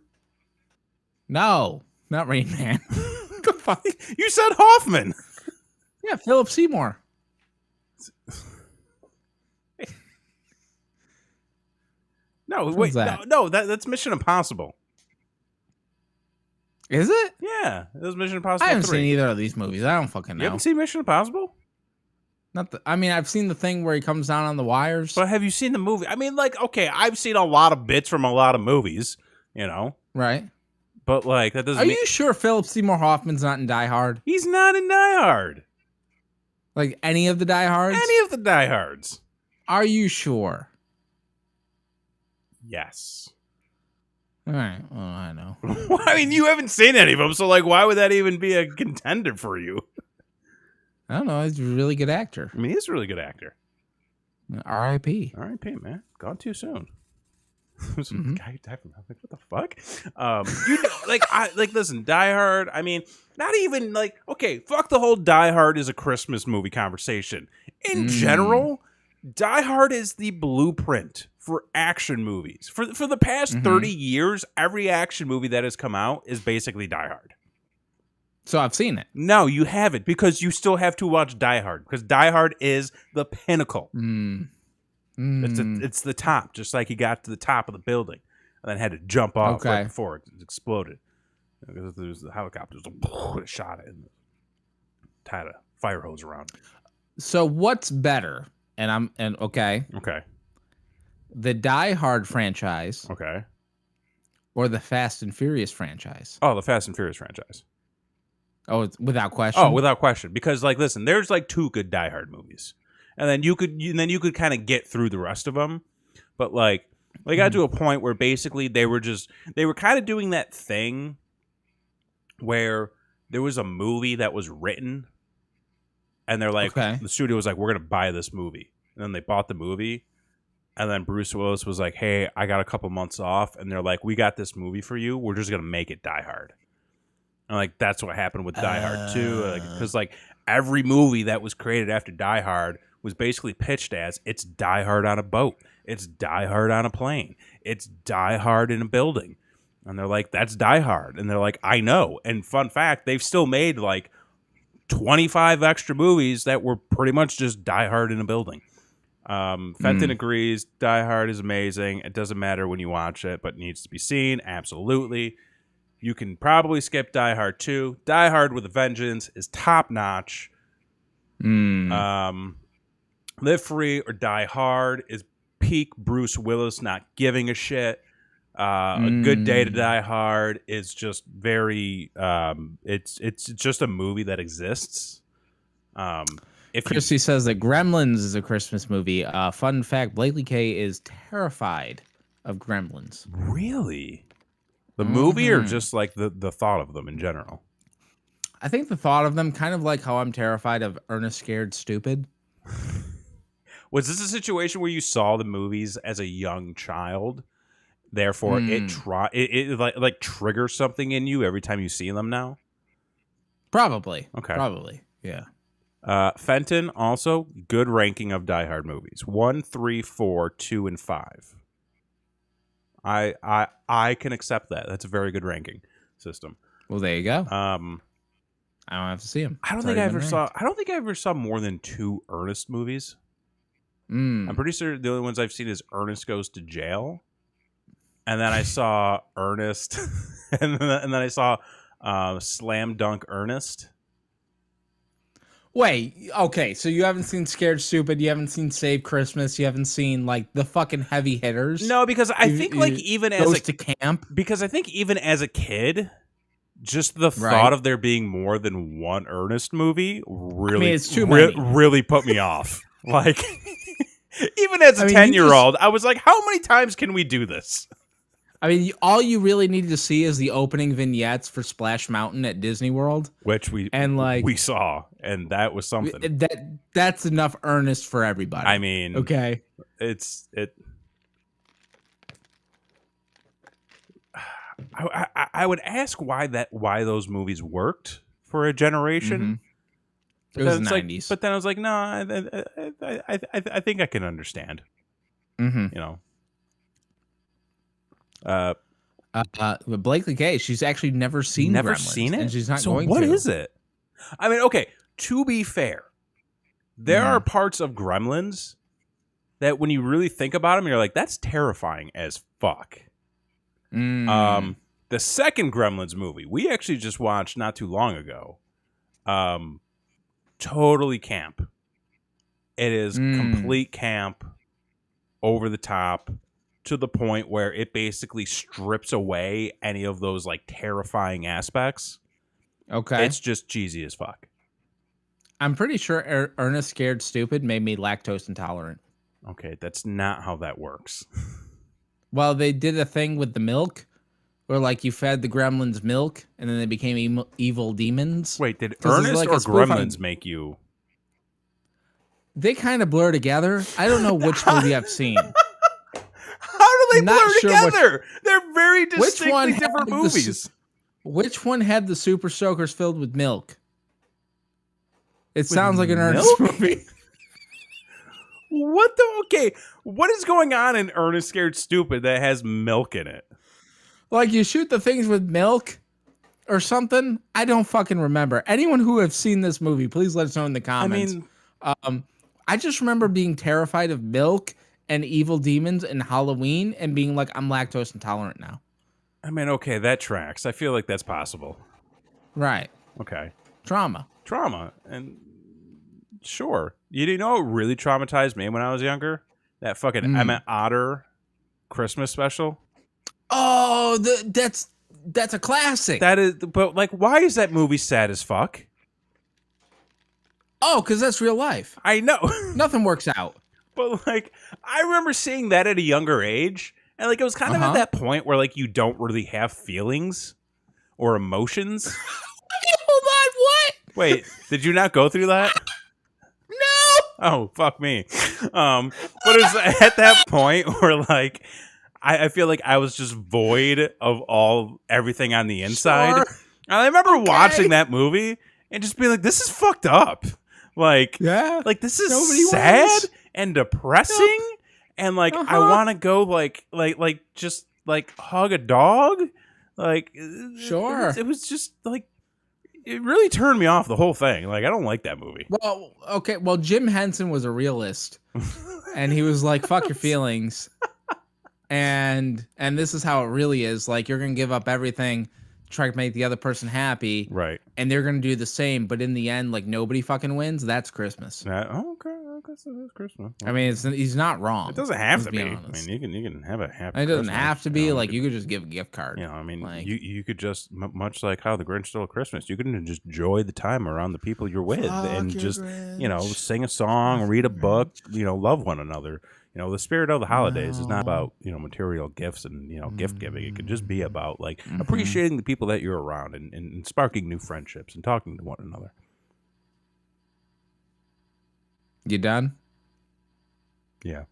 No, not Rain Man. The fuck? You said Hoffman. Yeah, Philip Seymour. No, wait, no, that's Mission Impossible. Is it? Yeah, it was Mission Impossible. I haven't seen either of these movies. I don't fucking know. You haven't seen Mission Impossible? I've seen the thing where he comes down on the wires. But have you seen the movie? I mean, okay, I've seen a lot of bits from a lot of movies, Right. But that doesn't. Are you sure Philip Seymour Hoffman's not in Die Hard? He's not in Die Hard. Like any of the Die Hards? Any of the Die Hards. Are you sure? Yes. All right. Well, I know. Well, I mean, you haven't seen any of them, so why would that even be a contender for you? I don't know. He's a really good actor. I mean, he's a really good actor. R.I.P. R.I.P. Man, gone too soon. Mm-hmm. Guy died from what the fuck? Listen, Die Hard. I mean, not even okay. Fuck the whole Die Hard is a Christmas movie conversation. In general, Die Hard is the blueprint for action movies. For the past 30 years, every action movie that has come out is basically Die Hard. So I've seen it. No, you haven't, because you still have to watch Die Hard, because Die Hard is the pinnacle. It's the top, just like he got to the top of the building and then had to jump off right before it exploded. Because there was the helicopter shot it and tied a fire hose around it. So what's better? Okay. The Die Hard franchise. Okay. Or the Fast and Furious franchise. Oh, the Fast and Furious franchise. Oh, it's without question. Oh, without question. Because listen, there's two good Die Hard movies. And then you could kind of get through the rest of them. But they got to a point where basically they were kind of doing that thing where there was a movie that was written and they're the studio was we're going to buy this movie. And then they bought the movie. And then Bruce Willis was like, hey, I got a couple months off. And they're like, we got this movie for you. We're just going to make it Die Hard. And that's what happened with Die Hard 2. Because every movie that was created after Die Hard was basically pitched as it's Die Hard on a boat. It's Die Hard on a plane. It's Die Hard in a building. And they're like, that's Die Hard. And they're like, I know. And fun fact, they've still made 25 extra movies that were pretty much just Die Hard in a building. Fenton agrees. Die Hard is amazing. It doesn't matter when you watch it, but it needs to be seen. Absolutely. You can probably skip Die Hard 2. Die Hard with a Vengeance is top notch. Live Free or Die Hard is peak Bruce Willis not giving a shit. A Good Day to Die Hard is just very it's just a movie that exists. Christy says that Gremlins is a Christmas movie. Fun fact, Blakely K is terrified of Gremlins. Really? The movie or just the thought of them in general? I think the thought of them, kind of like how I'm terrified of Ernest Scared Stupid. Was this a situation where you saw the movies as a young child? Therefore, it triggers something in you every time you see them now? Probably. Okay. Probably. Yeah. Fenton, also good ranking of Die Hard movies. 1, 3, 4, 2, and 5. I can accept that. That's a very good ranking system. Well, there you go. I don't have to see them. I don't think I ever saw more than 2 Ernest movies. I'm pretty sure the only ones I've seen is Ernest Goes to Jail, and then I saw Ernest, and then I saw Slam Dunk Ernest. Wait, okay, so you haven't seen Scared Stupid, you haven't seen Save Christmas, you haven't seen like the fucking heavy hitters. No, because I think like even as goes to camp. Because I think even as a kid, just the thought of there being more than one Ernest movie really, it's too many. Really put me off. Like, even as a 10-year-old, I was like, how many times can we do this? I mean, all you really need to see is the opening vignettes for Splash Mountain at Disney World, which we saw, and that was something. That's enough Ernest for everybody. I mean, okay, I would ask why those movies worked for a generation. It was the 90s, but then I was like, no, I think I can understand. You know. But Blakely Gay, she's actually never seen it, and she's not so going what to. What is it? I mean, okay, to be fair, there are parts of Gremlins that when you really think about them, you're like, that's terrifying as fuck. The second Gremlins movie we actually just watched not too long ago, totally camp. It is complete camp, over the top, to the point where it basically strips away any of those like terrifying aspects. Okay. It's just cheesy as fuck. I'm pretty sure Ernest Scared Stupid made me lactose intolerant. Okay, that's not how that works. Well, they did a thing with the milk where like you fed the gremlins milk and then they became evil demons. Wait, did Ernest like or Gremlins make you? They kind of blur together. I don't know which movie I've seen. How do they blur together? They're very distinctly different movies. Which one had the Super Soakers filled with milk? It sounds like an Ernest movie. What the? Okay, what is going on in Ernest Scared Stupid that has milk in it? Like you shoot the things with milk or something? I don't fucking remember. Anyone who have seen this movie, please let us know in the comments. I mean, I just remember being terrified of milk and evil demons and Halloween and being like, I'm lactose intolerant now. I mean, okay, that tracks. I feel like that's possible. Right. Okay. Trauma. And sure. You know what really traumatized me when I was younger? That fucking Emmett Otter Christmas special. Oh, that's a classic. That is, but like, why is that movie sad as fuck? Oh, because that's real life. I know. Nothing works out. But like, I remember seeing that at a younger age, and like it was kind of at that point where like you don't really have feelings or emotions. Hold on, what? Wait, did you not go through that? No. Oh, fuck me. But it was at that point where like I feel like I was just void of everything on the inside. Sure. And I remember watching that movie and just being like, this is fucked up. Like, like this is sad and depressing, and like I want to go like just like hug a dog, like sure. It was just like it really turned me off the whole thing. Like I don't like that movie. Well, okay. Well, Jim Henson was a realist, and he was like, "Fuck your feelings," and this is how it really is. Like you're gonna give up everything. Try to make the other person happy, right? And they're gonna do the same, but in the end, like nobody fucking wins. That's Christmas. Okay, so that's Christmas. I mean, he's not wrong. It doesn't have to be. Honest. I mean, you can have a happy. It doesn't Christmas, have to be. Like you could just give a gift card. You know, I mean, like, you could just much like how the Grinch stole Christmas. You can just enjoy the time around the people you're with, and just Grinch. Sing a song, read a book, love one another. The spirit of the holidays is not about, material gifts and, gift giving. It can just be about, like, appreciating the people that you're around and sparking new friendships and talking to one another. You done? Yeah.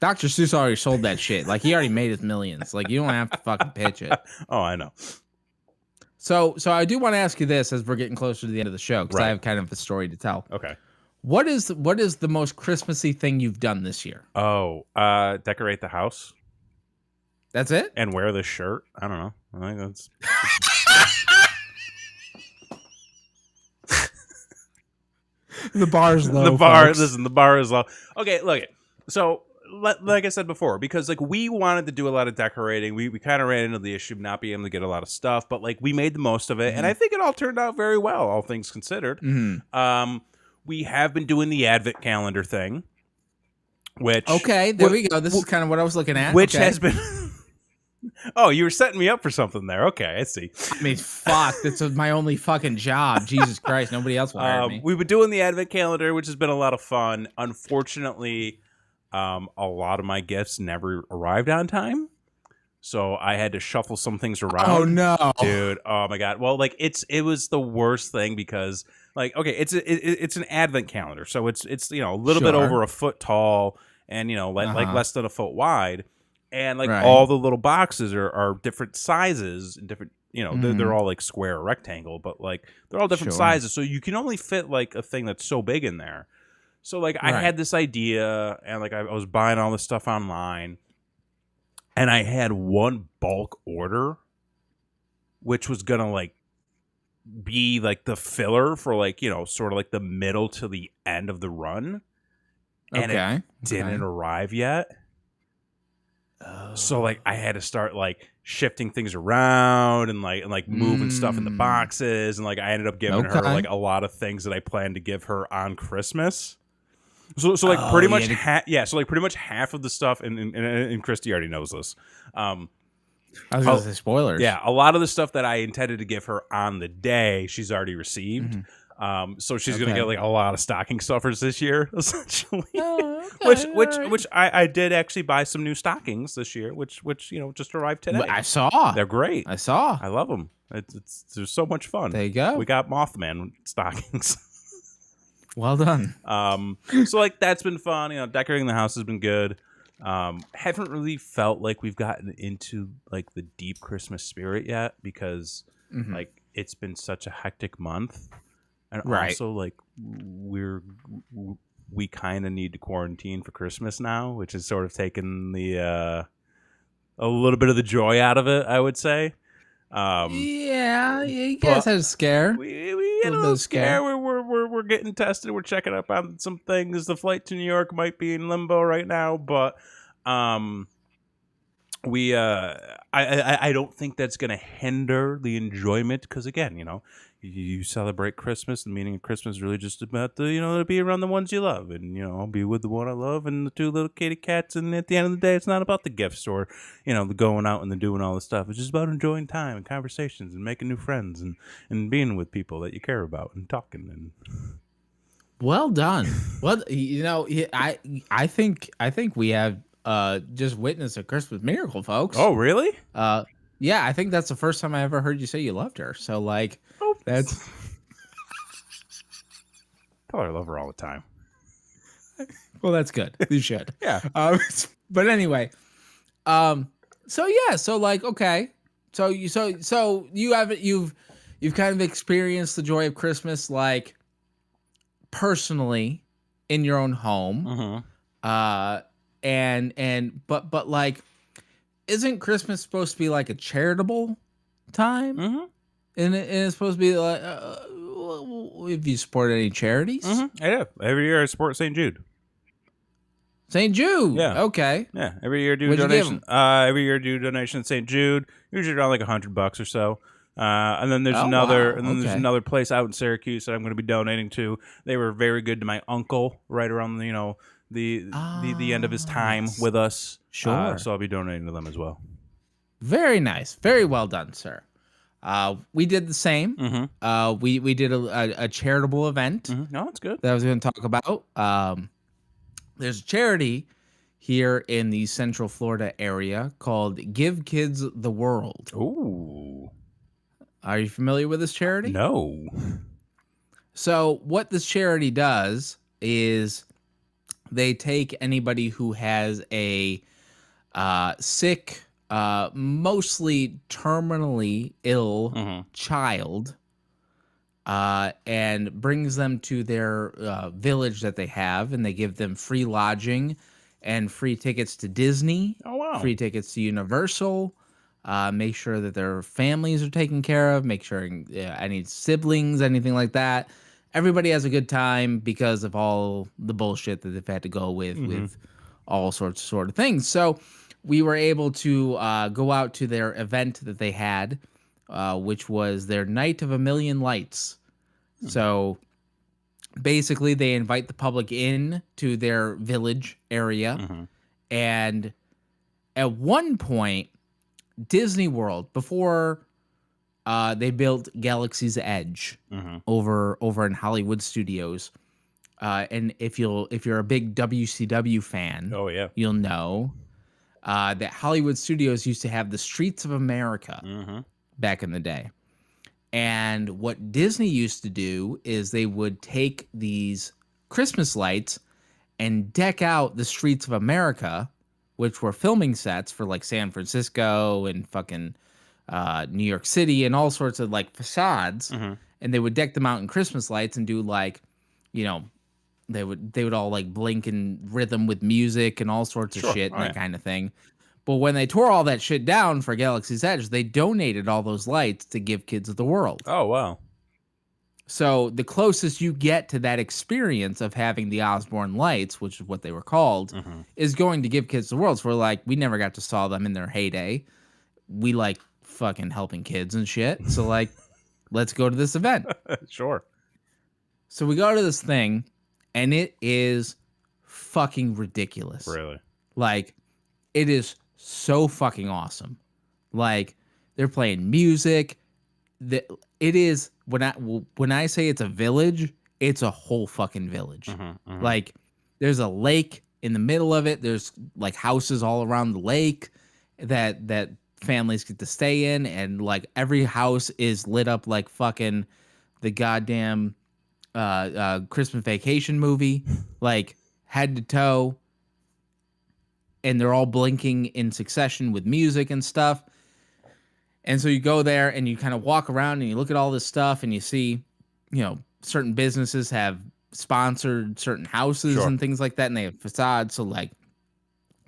Dr. Seuss already sold that shit. Like, he already made his millions. Like, you don't have to fucking pitch it. Oh, I know. So I do want to ask you this as we're getting closer to the end of the show, because I have kind of a story to tell. Okay. What is the most Christmassy thing you've done this year? Oh, decorate the house. That's it? And wear this shirt. I don't know. I think that's. The bar is low. The bar is low. Okay, look. So like I said before, because like we wanted to do a lot of decorating. We kind of ran into the issue of not being able to get a lot of stuff, but like we made the most of it, and I think it all turned out very well, all things considered. We have been doing the Advent calendar thing, which there we go. This is kind of what I was looking at, which has been. Oh, you were setting me up for something there. Okay, I see. I mean, fuck, this is my only fucking job. Jesus Christ, nobody else will hire me. We've been doing the Advent calendar, which has been a lot of fun. Unfortunately, a lot of my gifts never arrived on time, so I had to shuffle some things around. Oh no, dude! Oh my god. Well, like it was the worst thing because, like, okay, it's an Advent calendar, so it's a little bit over a foot tall and like less than a foot wide. And like all the little boxes are different sizes and different, they're all like square or rectangle, but like they're all different sizes. So you can only fit like a thing that's so big in there. So like I had this idea and like I was buying all this stuff online and I had one bulk order, which was going to like be like the filler for like, sort of like the middle to the end of the run. And it didn't arrive yet. So like I had to start like shifting things around and like moving stuff in the boxes, and like I ended up giving her like a lot of things that I planned to give her on Christmas. So like pretty much so like pretty much half of the stuff, and Christy already knows this. I was gonna say spoilers. Yeah, a lot of the stuff that I intended to give her on the day, she's already received. So she's gonna get like a lot of stocking stuffers this year, essentially. Which I did actually buy some new stockings this year, which just arrived today. I saw. They're great. I saw. I love them. They're so much fun. There you go. We got Mothman stockings. Well done. So like that's been fun. Decorating the house has been good. Haven't really felt like we've gotten into like the deep Christmas spirit yet because like it's been such a hectic month. And also, like, we kind of need to quarantine for Christmas now, which has sort of taken the a little bit of the joy out of it, I would say. You guys had a scare. We had a little scare. We're getting tested. We're checking up on some things. The flight to New York might be in limbo right now, but I don't think that's going to hinder the enjoyment because, again, you celebrate Christmas. The meaning of Christmas is really just about to be around the ones you love, and be with the one I love and the two little kitty cats. And at the end of the day, it's not about the gifts or the going out and the doing all this stuff. It's just about enjoying time and conversations and making new friends and being with people that you care about and talking. And well done. Well, I think we have just witnessed a Christmas miracle, folks. Oh, really? Yeah, I think that's the first time I ever heard you say you loved her. So like. That's. Tell her I love her all the time. Well, that's good. You should. Yeah. But anyway, so yeah, so like, okay, so you've kind of experienced the joy of Christmas, like personally in your own home, but like, isn't Christmas supposed to be like a charitable time? And it's supposed to be like, if you support any charities? I do. Every year I support St. Jude. St. Jude? Yeah. Okay. Yeah. Every year do donation. Every year do donation to St. Jude. Usually around like $100 or so. And then there's there's another place out in Syracuse that I'm going to be donating to. They were very good to my uncle right around the end of his time with us. Sure. So I'll be donating to them as well. Very nice. Very well done, sir. We did the same. We did a charitable event. No, that's good. That I was going to talk about. There's a charity here in the Central Florida area called Give Kids the World. Ooh. Are you familiar with this charity? No. So what this charity does is they take anybody who has a sick, mostly terminally ill child, and brings them to their village that they have, and they give them free lodging and free tickets to Disney. Oh, wow. Free tickets to Universal. Make sure that their families are taken care of. Make sure any siblings, anything like that. Everybody has a good time because of all the bullshit that they've had to go with all sorts of sort of things. So we were able to go out to their event that they had, which was their Night of a Million Lights. So basically, they invite the public in to their village area. And at one point, Disney World, before they built Galaxy's Edge over in Hollywood Studios, and if you're a big WCW fan, you'll know that Hollywood Studios used to have the Streets of America back in the day. And what Disney used to do is they would take these Christmas lights and deck out the Streets of America, which were filming sets for like San Francisco and fucking New York City and all sorts of like facades. And they would deck them out in Christmas lights and do like, you know, they would all like blink in rhythm with music and all sorts of shit and that kind of thing. But when they tore all that shit down for Galaxy's Edge, they donated all those lights to give kids of the world. Oh, wow. So the closest you get to that experience of having the Osborne lights, which is what they were called, is going to give kids the world. So we're like, we never got to saw them in their heyday. We like fucking helping kids and shit. So like, let's go to this event. Sure. So we go to this thing, and it is fucking ridiculous. Really? Like, it is so fucking awesome. Like, they're playing music. It is, when I say it's a village, it's a whole fucking village. Like, there's a lake in the middle of it. There's like houses all around the lake that families get to stay in, and like every house is lit up like fucking the goddamn Christmas Vacation movie, like head to toe. And they're all blinking in succession with music and stuff. And so you go there and you kind of walk around and you look at all this stuff and you see, you know, certain businesses have sponsored certain houses and things like that, and they have facades. So like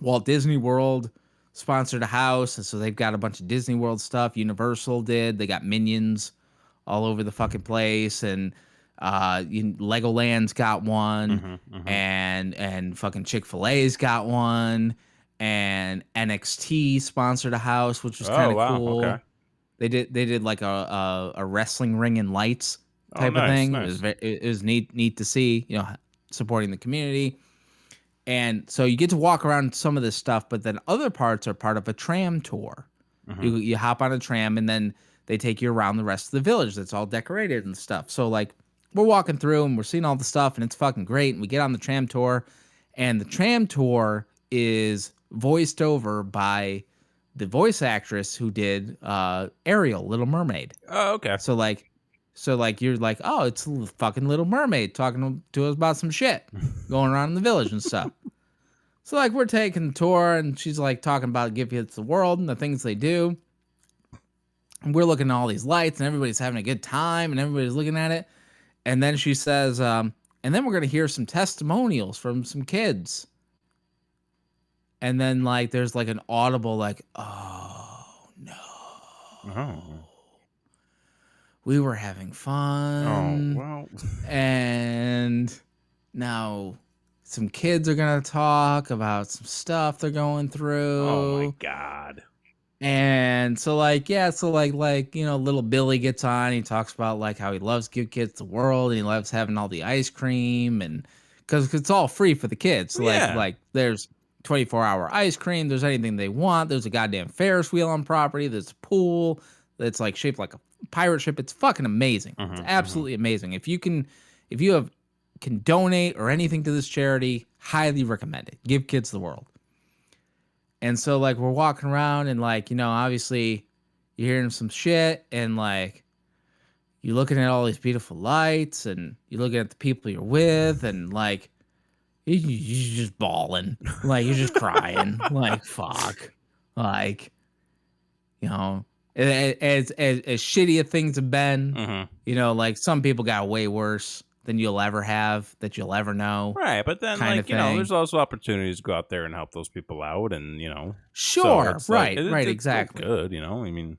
Walt Disney World sponsored a house, and so they've got a bunch of Disney World stuff. Universal did. They got Minions all over the fucking place, and Legoland's got one, and fucking Chick-fil-A's got one, and NXT sponsored a house, which was kind of cool. Okay. They did like a wrestling ring and lights type of thing. Nice. It was neat to see, you know, supporting the community. And so you get to walk around some of this stuff, but then other parts are part of a tram tour. You hop on a tram, and then they take you around the rest of the village that's all decorated and stuff. So like, we're walking through and we're seeing all the stuff, and it's fucking great. And we get on the tram tour, and the tram tour is voiced over by the voice actress who did Ariel, Little Mermaid. Oh, okay. So like you're like, oh, it's the fucking Little Mermaid talking to us about some shit going around in the village and stuff. So like, we're taking the tour, and she's like talking about Give Kids the World and the things they do. And we're looking at all these lights, and everybody's having a good time, and everybody's looking at it. And then she says, and then we're going to hear some testimonials from some kids. And then, like, there's, like, an audible, like, oh, no. Oh. We were having fun. Oh, well. And now some kids are going to talk about some stuff they're going through. Oh, my God. And so like, yeah, so like, you know, little Billy gets on, he talks about like how he loves Give Kids the World, and he loves having all the ice cream, and because it's all free for the kids. So like there's 24-hour ice cream, there's anything they want, there's a goddamn Ferris wheel on property, there's a pool that's like shaped like a pirate ship. It's fucking amazing. It's absolutely amazing. If you can donate or anything to this charity, highly recommend it. Give Kids the World. And so, like, we're walking around, and, like, you know, obviously you're hearing some shit, and, like, you're looking at all these beautiful lights, and you're looking at the people you're with, and, like, you're just bawling. Like, you're just crying. Like, fuck. Like, you know, as shitty as things have been, you know, like, some people got way worse than you'll ever have, that you'll ever know. Right, but then, like, you know, there's also opportunities to go out there and help those people out, and, you know. Sure, so right, like, right, it's exactly. Good, you know, I mean.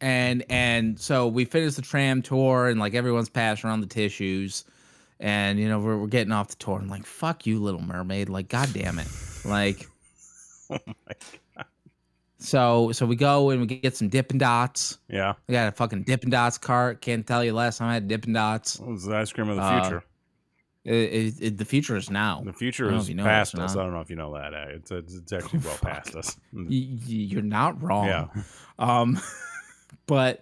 And so we finished the tram tour, and, like, everyone's passing around the tissues, And, you know, we're getting off the tour. And like, fuck you, Little Mermaid. Like, God damn it. Like, oh my God. So we go and we get some Dippin' Dots. Yeah. We got a fucking Dippin' Dots cart. Can't tell you last time I had Dippin' Dots. What was the ice cream of the future? The future is now. The future is past us. I don't know if you know that. It's actually well past us. You're not wrong. Yeah. But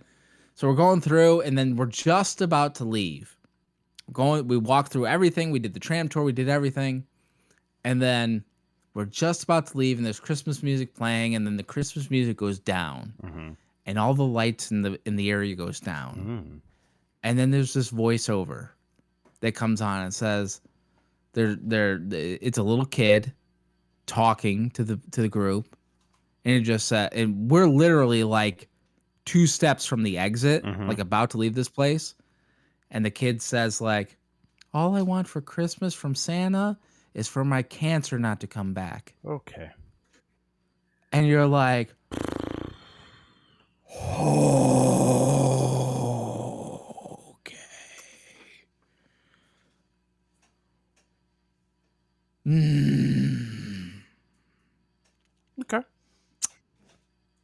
so we're going through, and then we're just about to leave. We walked through everything. We did the tram tour. We did everything, and then we're just about to leave, and there's Christmas music playing, and then the Christmas music goes down, and all the lights in the area goes down, and then there's this voiceover that comes on and says, it's a little kid talking to the group, and it just said, and we're literally like 2 steps from the exit, like about to leave this place, and the kid says like, all I want for Christmas from Santa is for my cancer not to come back. Okay. And you're like, oh, okay. Okay.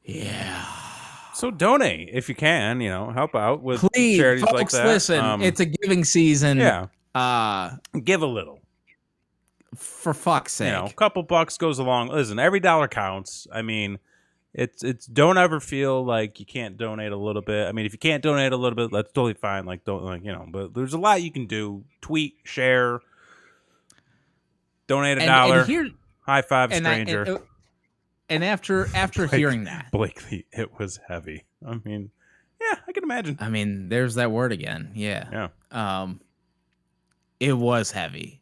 Yeah. So donate if you can, help out with Please, charities folks, like that. Listen, it's a giving season. Yeah. Give a little. For fuck's sake. A couple bucks goes along. Listen, every dollar counts. I mean, it's don't ever feel like you can't donate a little bit. I mean, if you can't donate a little bit, that's totally fine. Like, but there's a lot you can do. Tweet, share, donate $1. High five stranger. And after hearing that, Blakely, it was heavy. I mean, yeah, I can imagine. I mean, there's that word again. Yeah. It was heavy.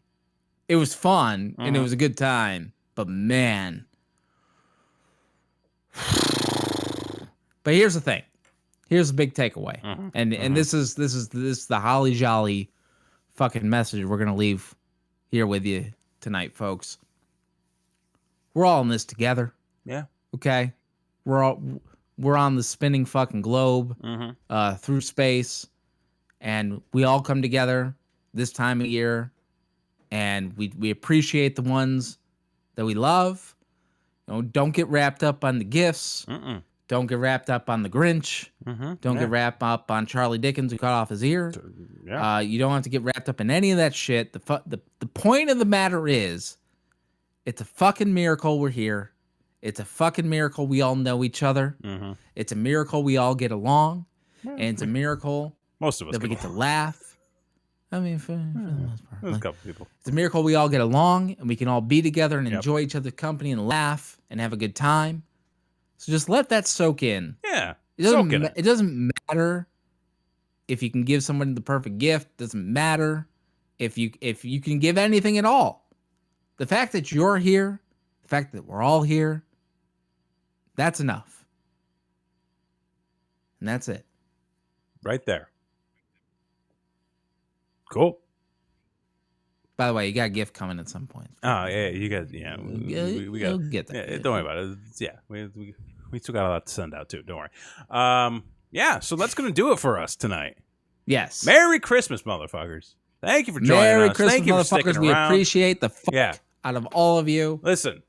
It was fun and it was a good time, but man. But here's the thing. Here's the big takeaway. And this is the holly jolly fucking message we're gonna leave here with you tonight, folks. We're all in this together. Yeah. Okay. We're on the spinning fucking globe through space, and we all come together this time of year, and we appreciate the ones that we love. Don't get wrapped up on the gifts. Don't get wrapped up on the Grinch. Don't get wrapped up on Charlie Dickens who cut off his ear. Yeah. You don't have to get wrapped up in any of that shit. The point of the matter is, it's a fucking miracle we're here. It's a fucking miracle we all know each other. It's a miracle we all get along. And it's a miracle most of us that we get to laugh. I mean, for the most part. There's a couple people. It's a miracle we all get along and we can all be together and enjoy each other's company and laugh and have a good time. So just let that soak in. Yeah. It doesn't matter if you can give someone the perfect gift. It doesn't matter if you can give anything at all. The fact that you're here, the fact that we're all here, that's enough. And that's it. Right there. Cool. By the way, you got a gift coming at some point. Oh, yeah, you guys, yeah. We got to get that. Yeah, don't worry about it. Yeah, we still got a lot to send out, too. Don't worry. Yeah, so that's going to do it for us tonight. Yes. Merry Christmas, motherfuckers. Thank you for joining us. Merry Christmas, Thank you for motherfuckers. sticking We around. appreciate the fuck out of all of you. Listen,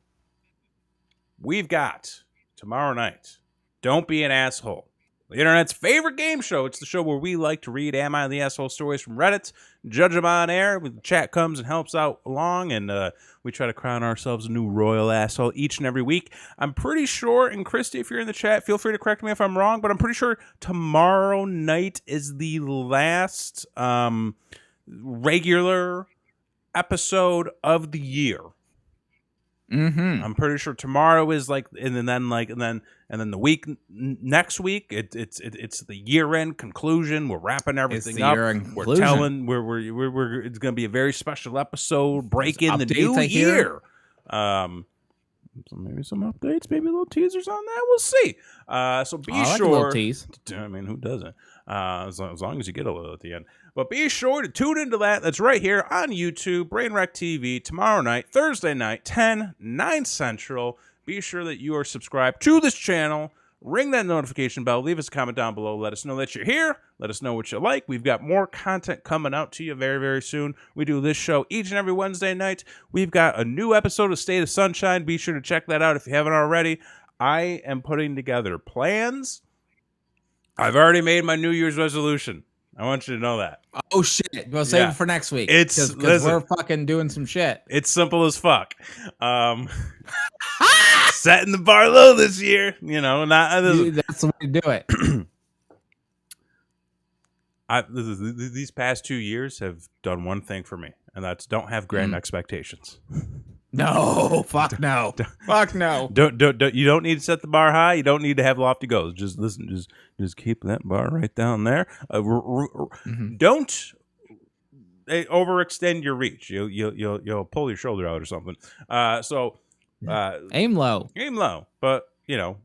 we've got tomorrow night, Don't Be an Asshole, the internet's favorite game show. It's the show where we like to read Am I the Asshole stories from Reddit, judge them on air. The chat comes and helps out along, and we try to crown ourselves a new royal asshole each and every week. I'm pretty sure, and Christy, if you're in the chat, feel free to correct me if I'm wrong, but I'm pretty sure tomorrow night is the last regular episode of the year. I'm pretty sure tomorrow is and then the week next week it's the year end conclusion. We're wrapping everything up. We're telling we're it's going to be a very special episode. Break in the new year. So maybe some updates, maybe little teasers on that. We'll see. So be sure. A little tease. I mean, who doesn't? As long as you get a little at the end. But be sure to tune into that. That's right here on YouTube, Brainwreck TV, tomorrow night, Thursday night, 9 Central. Be sure that you are subscribed to this channel ring that notification bell, leave us a comment down below, let us know that you're here, let us know what you like. We've got more content coming out to you very, very soon. We do this show each and every Wednesday night. We've got a new episode of State of Sunshine. Be sure to check that out if you haven't already. I am putting together plans. I've already made my New Year's resolution. I want you to know that. Oh, shit. We'll save it for next week. Because we're fucking doing some shit. It's simple as fuck. Setting the bar low this year. You know, that's the way to do it. These past 2 years have done one thing for me, and that's don't have grand expectations. No, fuck no. Fuck no. Don't you don't need to set the bar high. You don't need to have lofty goals. Just listen, just keep that bar right down there. Don't overextend your reach. You'll pull your shoulder out or something. Aim low. Aim low, but you know,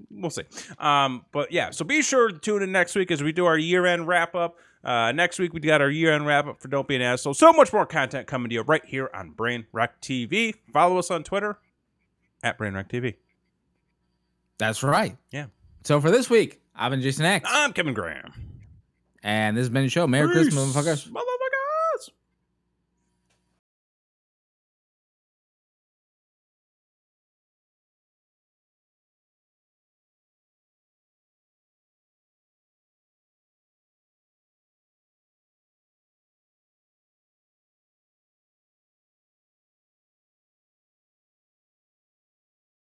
we'll see. But yeah, so be sure to tune in next week as we do our year-end wrap-up. Next week, we got our year-end wrap-up for Don't Be an Asshole. So much more content coming to you right here on Brain Rock TV. Follow us on Twitter at Brain Rock TV. That's right. Yeah. So for this week, I've been Jason X. I'm Kevin Graham. And this has been the show. Merry Christmas, motherfuckers. Bye.